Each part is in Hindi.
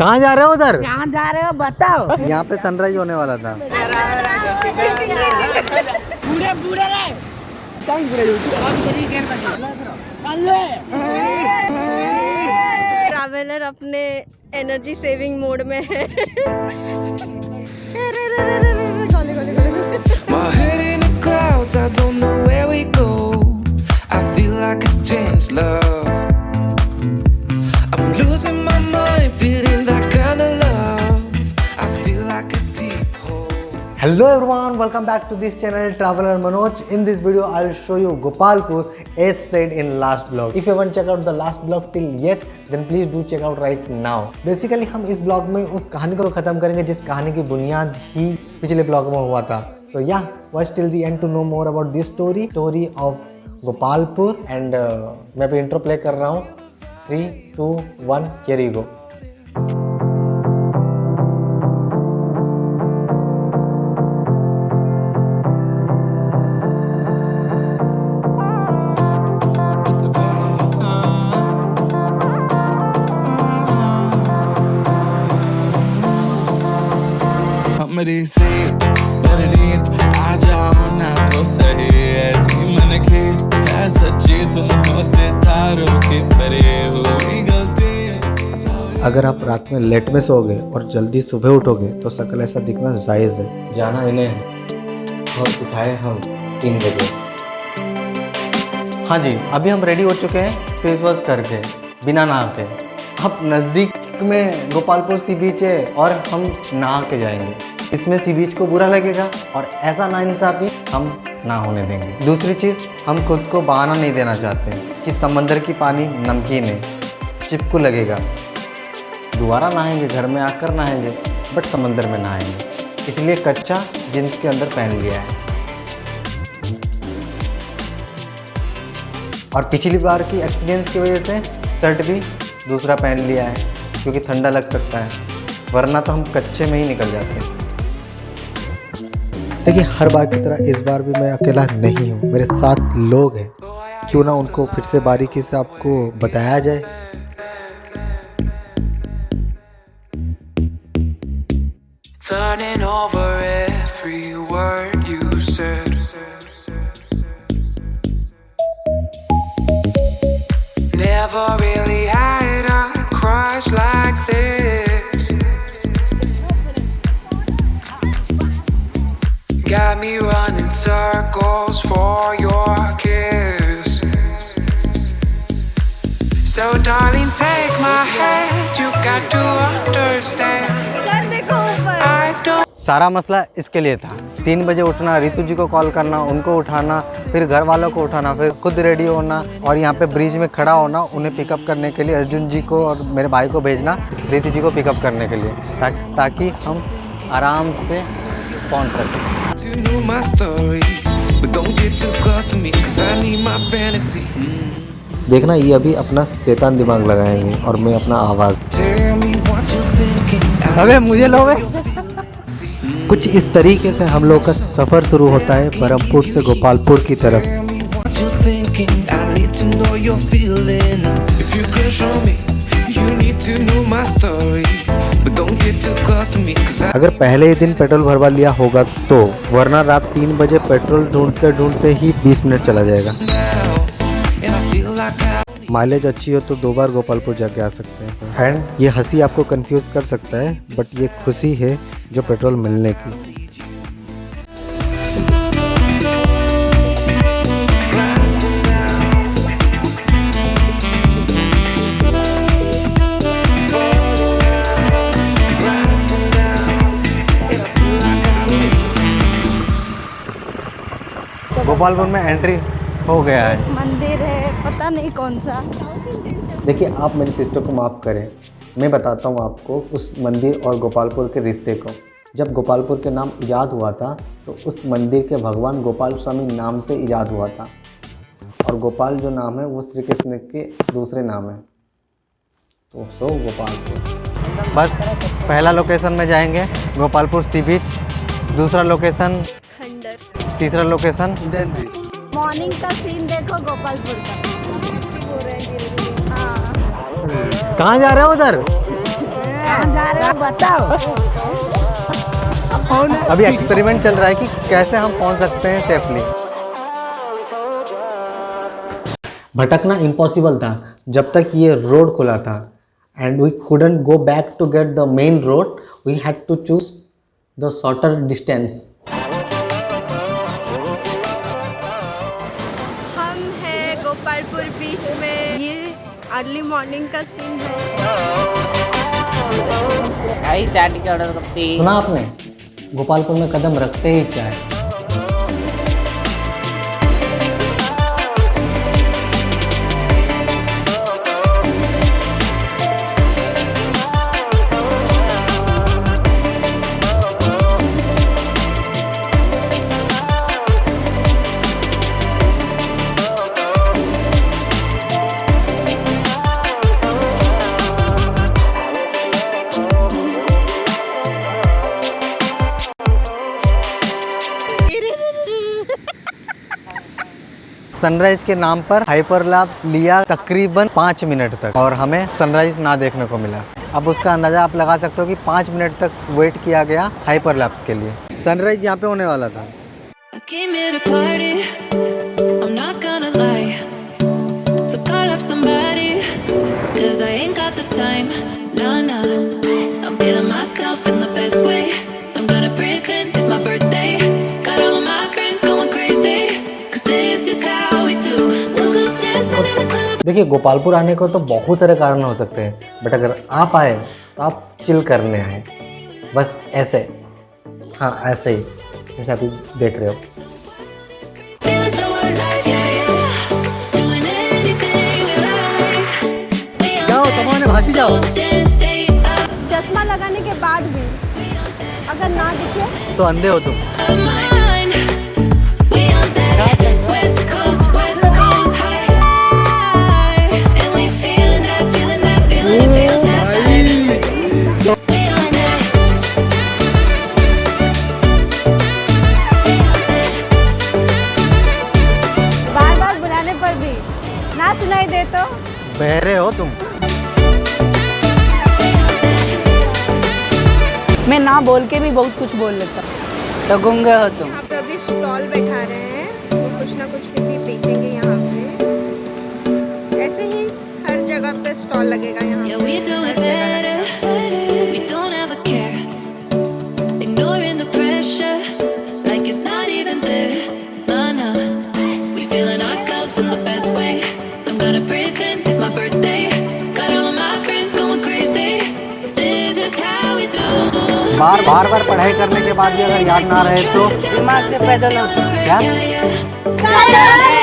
कहाँ जा रहे हो बताओ। यहाँ पे सनराइज होने वाला था। ट्रैवलर अपने एनर्जी सेविंग मोड में है। My head in the clouds, I don't know where we go. I feel like it's changed, love. I'm losing my mind, feeling that kind of love. I feel like a deep hole. Hello everyone, welcome back to this channel Traveler Manoj. In this video, I will show you Gopalpur as said in last vlog. If you haven't checked out the last vlog till yet, then please do check out right now. Basically, हम इस ब्लॉग में उस कहानी को खत्म करेंगे जिस कहानी की बुनियाद ही पिछले ब्लॉग में हुआ था. So yeah, watch till the end to know more about this story of Gopalpur. And मैं अभी इंट्रो प्ले कर रहा हूँ. 3, 2, 1, here you go. मेरी से नींद आ जाओ ना तो सही ऐसी मन की है सच्ची तुम सितारों की भरी हुई गलती. अगर आप रात में लेट में सोओगे और जल्दी सुबह उठोगे तो शक्ल ऐसा दिखना जायज़ है. जाना इन्हें है और उठाए हम 3 बजे. हाँ जी, अभी हम रेडी हो चुके हैं फेस वॉश करके बिना नहा के. अब नज़दीक में गोपालपुर सी बीच है और हम नहा के जाएंगे. इसमें सी बीच को बुरा लगेगा और ऐसा नाइंसाफ़ी हम ना होने देंगे. दूसरी चीज़, हम खुद को बहाना नहीं देना चाहते कि समंदर की पानी नमकीन है, चिपकू लगेगा. दोबारा नहाएंगे, घर में आकर नहाएंगे, बट समंदर में नहाएंगे. इसलिए कच्चा जींस के अंदर पहन लिया है. और पिछली बार की एक्सपीरियंस की वजह से शर्ट भी दूसरा पहन लिया है क्योंकि ठंडा लग सकता है, वरना तो हम कच्चे में ही निकल जाते हैं. देखिए, हर बार की तरह इस बार भी मैं अकेला नहीं हूँ, मेरे साथ लोग हैं. क्यों ना उनको फिर से बारीकी से आपको बताया जाए. Turning over every word you said. Never really had a crush like this. Got me running circles for your kiss. So darling, take my hand, you got to understand. I don't. सारा मसला इसके लिए था. 3 बजे उठना, रितु जी को कॉल करना, उनको उठाना, फिर घर वालों को उठाना, फिर खुद रेडी होना और यहाँ पे ब्रिज में खड़ा होना, उन्हें पिकअप करने के लिए अर्जुन जी को और मेरे भाई को भेजना रितु जी को पिकअप करने के लिए, ताकि हम आराम से पहुँच सकें. You know my story, but don't get too close to me, 'cause I need my fantasy. देखना, ये अभी अपना शैतान दिमाग लगाएंगे और मैं अपना आवाज़. Tell me what you're thinking. अबे मुझे लोगे. कुछ इस तरीके से हम लोग का सफ़र शुरू होता है बरहमपुर से गोपालपुर की तरफ. Tell me what you're thinking. I need to know your feeling. If you crush on me, you need to know my story, but don't get too close to me, 'cause I. अगर पहले ही दिन पेट्रोल भरवा लिया होगा तो, वरना रात 3 बजे पेट्रोल ढूंढते ढूंढते ही 20 मिनट चला जाएगा. And I feel like I. Mileage अच्छी हो तो 2 बार गोपालपुर जाके आ सकते हैं. एंड ये हंसी आपको कंफ्यूज कर सकता है, बट ये खुशी है जो पेट्रोल मिलने की. गोपालपुर में एंट्री हो गया है. मंदिर है, पता नहीं कौन सा. देखिए, आप मेरी सिस्टर को माफ़ करें, मैं बताता हूँ आपको उस मंदिर और गोपालपुर के रिश्ते को. जब गोपालपुर के नाम ईजाद हुआ था तो उस मंदिर के भगवान गोपाल स्वामी नाम से ईजाद हुआ था, और गोपाल जो नाम है वो श्री कृष्ण के दूसरे नाम है, तो सो गोपालपुर. बस पहला लोकेशन में जाएंगे गोपालपुर सी बीच, दूसरा लोकेशन खंडर, तीसरा लोकेशन मॉर्निंग का सीन देखो गोपालपुर का. कहाँ जा रहे हो उधर? बताओ। अभी एक्सपेरिमेंट चल रहा है कि कैसे हम पहुंच सकते हैं सेफली। भटकना इम्पॉसिबल था जब तक ये रोड खुला था, and we couldn't go back to get the main road, we had to choose the shorter distance. हम हैं गोपालपुर बीच में। ये अर्ली मॉर्निंग का सीन है। आई चाट की ऑर्डर करती। सुना आपने, गोपालपुर में कदम रखते ही चाय। सनराइज के नाम पर हाइपरलैप्स लिया तकरीबन 5 मिनट तक, और हमें सनराइज ना देखने को मिला। अब उसका अंदाज़ा आप लगा सकते हो कि 5 मिनट तक वेट किया गया हाइपरलैप्स के लिए। सनराइज यहाँ पे होने वाला था। I came here to party, I'm not gonna lie. So call up somebody, 'cause I ain't got the time. Nah, nah, I'm feeling myself in the best way. I'm gonna pretend it's my birthday. Got all of my friends going crazy, 'cause this is how we do. We'll go dancing in the club. देखिए, गोपालपुर आने को तो बहुत सारे कारण हो सकते हैं, बट अगर आप आए तो आप चिल करने आए, बस ऐसे, हाँ ऐसे ही जैसे अभी देख रहे हो। Feeling so alive, yeah, yeah. Doing anything we like. We on जाओ तमाने भागी जाओ। golden state of चश्मा लगाने के बाद भी अगर ना दिखे तो अंधे हो तुम। mind. We on that West Coast high. And we feeling that, feel that vibe. We on that. बार बार बुलाने पर भी ना सुनाई दे तो बहरे हो तुम। मैं ना बोल के भी बहुत कुछ बोल लेता। तो गूंगे हो तुम। यहाँ पे अभी स्टॉल बैठा रहे हैं, वो कुछ ना कुछ भी बेचेंगे यहाँ पे। ऐसे ही हर जगह पे स्टॉल लगेगा यहाँ Yeah, we do it better. We don't ever care. Ignoring the pressure, like it's not even there. Nah, nah. We feeling ourselves in the best way. I'm gonna pretend it's my birthday. Got all of my friends going crazy. This is how we do. बार बार पढ़ाई करने के बाद भी अगर याद ना रहे तो दिमाग से पैदल हो तुम। क्या? Yeah, yeah.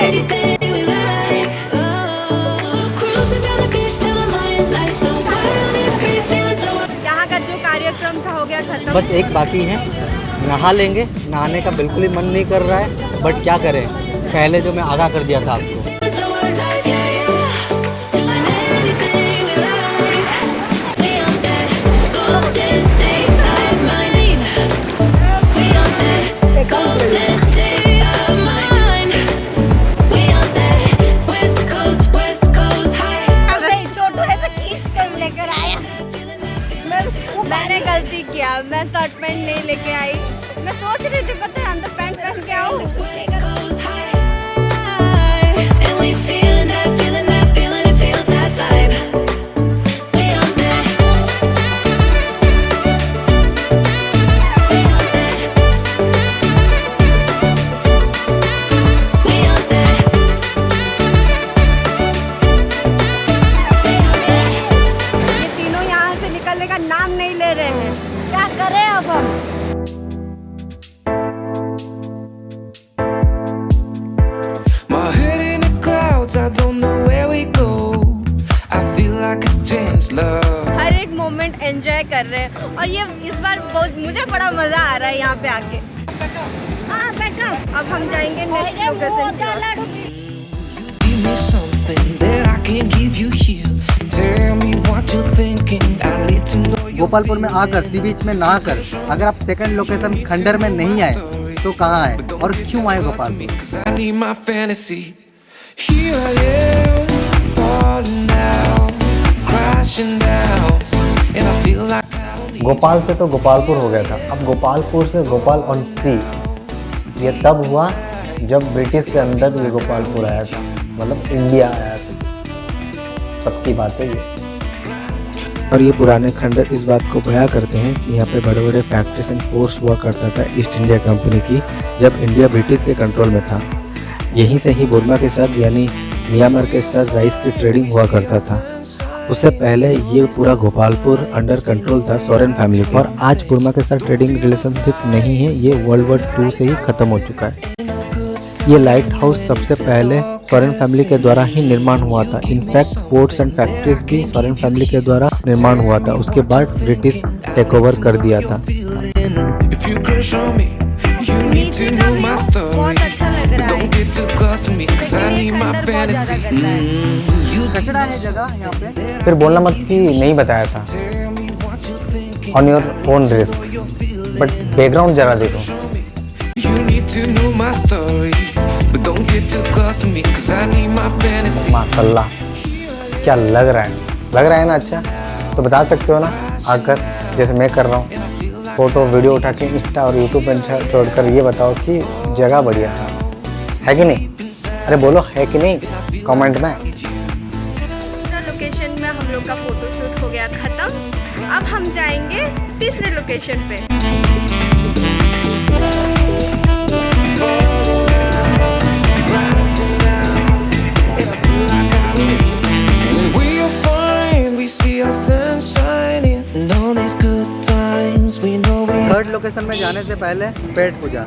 Anything we like. Oh, cruising down the beach till the morning light. So wild and free, feeling so. यहाँ का जो कार्यक्रम था हो गया खत्म। बस एक बाकी है, नहा लेंगे। नहाने का बिल्कुल ही मन नहीं कर रहा है, बट क्या करें, पहले जो मैं आगाह कर दिया था आपको। So alive, yeah, yeah. Doing anything we like. We on that golden state of mind. We on that golden state of mind. We on that West Coast high. अरे छोटू ऐसे खींच कर लेकर आया। मैंने गलती किया, मैं शर्ट पैंट नहीं लेके आई। मैं सोच रही थी पता है अंदर पैंट पहन के आऊँ। West Coast high. And we feeling that, feel that vibe. We on that. We on that. ये तीनों यहाँ से निकलने का नाम नहीं ले रहे हैं। क्या करें अब हम? My head in the clouds, I don't know where we go. I feel like it's changed love. हर एक मोमेंट एंजॉय कर रहे हैं, और ये इस बार बहुत मुझे बड़ा मजा आ रहा है यहाँ पे आके। हाँ बैठो। अब हम जाएंगे next location. Give me something that I can't give you here. Tell me what you're thinking. I need to know your Gopalpur में आकर सी बीच में नहा कर अगर आप सेकंड लोकेशन खंडर में नहीं आए तो कहाँ आए और क्यों आए Gopalpur? Cause I need my fantasy. Here I am, falling down, crashing down, and I feel like I don't Gopal से तो गोपालपुर हो गया था, अब गोपालपुर से गोपाल ऑन सी ये तब हुआ जब ब्रिटिश के अंदर ये गोपालपुर आया था, मतलब इंडिया आया था। सबकी बात है ये। और ये पुराने खंडर इस बात को बयां करते हैं कि यहाँ पे बड़े बड़े फैक्ट्रीज एंड पोर्ट्स हुआ करता था ईस्ट इंडिया कंपनी की, जब इंडिया ब्रिटिश के कंट्रोल में था। यहीं से ही बुर्मा के साथ यानी म्यांमार के साथ राइस की ट्रेडिंग हुआ करता था। उससे पहले ये पूरा गोपालपुर अंडर कंट्रोल था सोरेन फैमिली के, और आज बुर्मा के साथ ट्रेडिंग रिलेशनशिप नहीं है, ये वर्ल्ड वॉर 2 से ही खत्म हो चुका है। ये लाइट हाउस सबसे पहले सोरेन फैमिली के द्वारा ही निर्माण हुआ था। इनफैक्ट पोर्ट्स एंड फैक्ट्रीज भी सोरेन फैमिली के द्वारा निर्माण हुआ था, उसके बाद ब्रिटिश टेक ओवर कर दिया था। If you crush on me, you need to know my story. बहुत अच्छा लग But रहा है। don't get too close to me, cause I need my खंडर बहुत ज्यादा fantasy. गंदा है। कचड़ा है जगह यहाँ पे। फिर बोलना मत कि नहीं बताया था, on your own risk, but background जरा देखो। You need to know my story. But don't get too close to me, cause I need my fantasy. माशाल्लाह क्या लग रहा है ना अच्छा? तो बता सकते हो ना आकर, जैसे मैं कर रहा हूँ, फोटो वीडियो उठा के इंस्टा और यूट्यूब पर छोड़कर ये बताओ कि जगह बढ़िया है कि नहीं? अरे बोलो है कि नहीं कमेंट में। दूसरा लोकेशन में हम लोग का फोटो शूट हो गया खत्म। अब हम जाएंगे तीसरे लोकेशन पे। When we are fine, we see our sun shining. And all these good times, we know we third location में जाने से पहले पेट पूजा।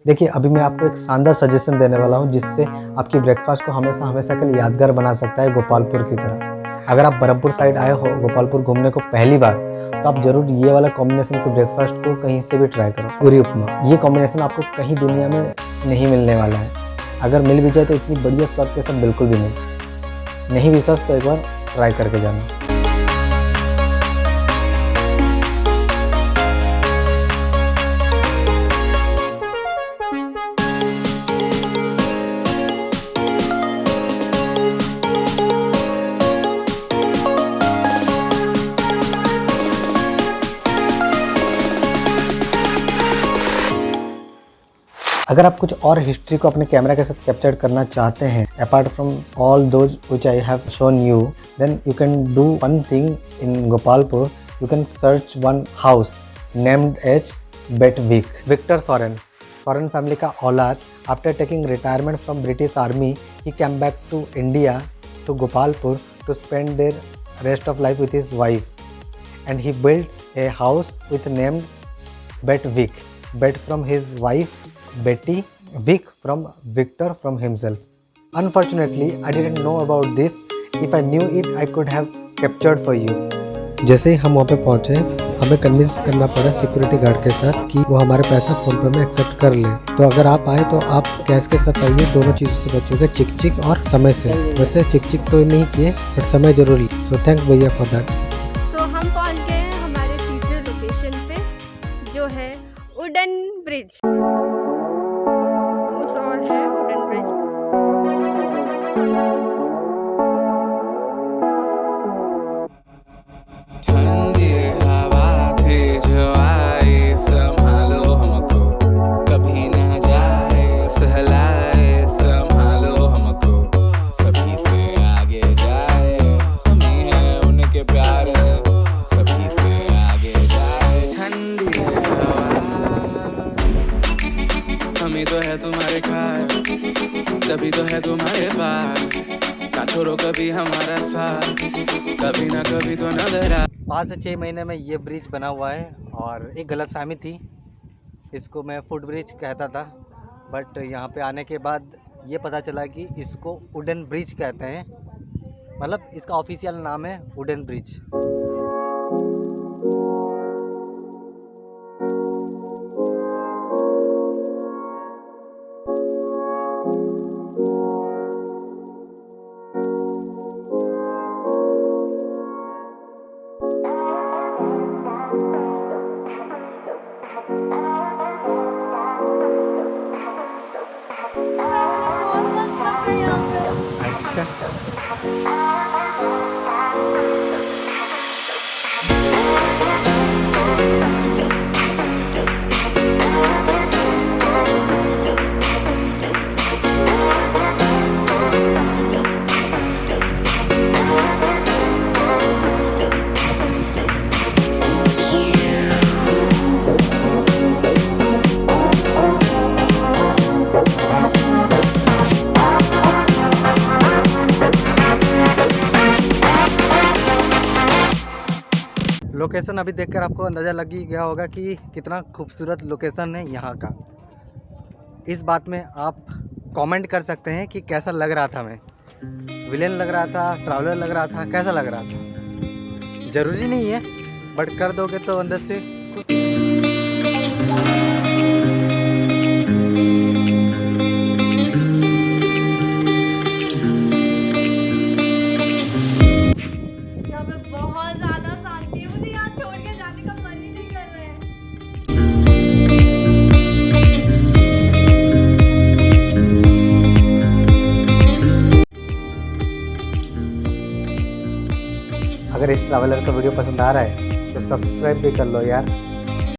देखिए अभी मैं आपको एक शानदार सजेशन देने वाला हूँ जिससे आपकी ब्रेकफास्ट को हमेशा के लिए यादगार बना सकता है गोपालपुर की तरह। अगर आप बरहमपुर साइड आए हो गोपालपुर घूमने को पहली बार, तो आप जरूर ये वाला कॉम्बिनेशन के ब्रेकफास्ट को कहीं से भी ट्राई करो, पूरी उपमा। ये कॉम्बिनेशन आपको कहीं दुनिया में नहीं मिलने वाला है। अगर मिल भी जाए तो इतनी बढ़िया स्वाद के साथ बिल्कुल भी नहीं विश्वास तो एक बार ट्राई करके जाना। अगर आप कुछ और हिस्ट्री को अपने कैमरा के साथ कैप्चर करना चाहते हैं apart from all those which I have shown you, then you can do one thing in Gopalpur. You can search one house named as Betwick. Victor Soren family का औलाद after taking retirement from British army he came back to India to Gopalpur to spend their rest of life with his wife and he build a house with named Betwick, Bet from his wife Betty, Vic from Victor from himself. Unfortunately, I didn't know about this. If I knew it, I could have captured for you. जैसे ही हम वहाँ पे पहुँचे, हमें कन्विंस करना पड़ा सिक्योरिटी गार्ड के साथ कि वो हमारे पैसा फ़ोन पे में एक्सेप्ट कर ले। तो अगर आप आए तो आप कैश के साथ आइए, दोनों चीज़ों से बचोगे, चिक और समय से। वैसे चिक तो नहीं किए बट समय जरूर ली। सो थैंक्स भैया फॉर दैट। सो हम पहुंच गए हैं हमारे तीसरे लोकेशन पे, जो है वुडन ब्रिज। उस और है वुडन ब्रिज। ठंडी हवा थी जो आई, संभालो हमको, कभी ना जाए सहलाए, संभालो हमको, सभी से आगे जाए, हम ही हैं उनके प्यारे, सभी से आगे जाए। ठंडी हवा हम ही तो है तुम्हारे खाए, तभी तो है तुम्हारे पास, ना छोड़ो कभी हमारा साथ, कभी ना कभी तो नजर आ। 5 से 6 महीने में ये ब्रिज बना हुआ है और एक गलतफहमी थी, इसको मैं फुट ब्रिज कहता था, बट यहाँ पे आने के बाद ये पता चला कि इसको वुडन ब्रिज कहते हैं, मतलब इसका ऑफिशियल नाम है वुडन ब्रिज। लोकेशन अभी देखकर आपको अंदाज़ा लग ही गया होगा कि कितना खूबसूरत लोकेशन है यहाँ का। इस बात में आप कमेंट कर सकते हैं कि कैसा लग रहा था, हमें विलेन लग रहा था, ट्रैवलर लग रहा था, कैसा लग रहा था। ज़रूरी नहीं है, बट कर दोगे तो अंदर से खुश। यहाँ पे बहुत ज़्यादा शांति है, मुझे यहाँ छोड़ के जाने का मन ही नहीं कर रहा है। अगर इस ट्रैवलर का वीडियो पसंद आ रहा है तो सब्सक्राइब भी कर लो यार।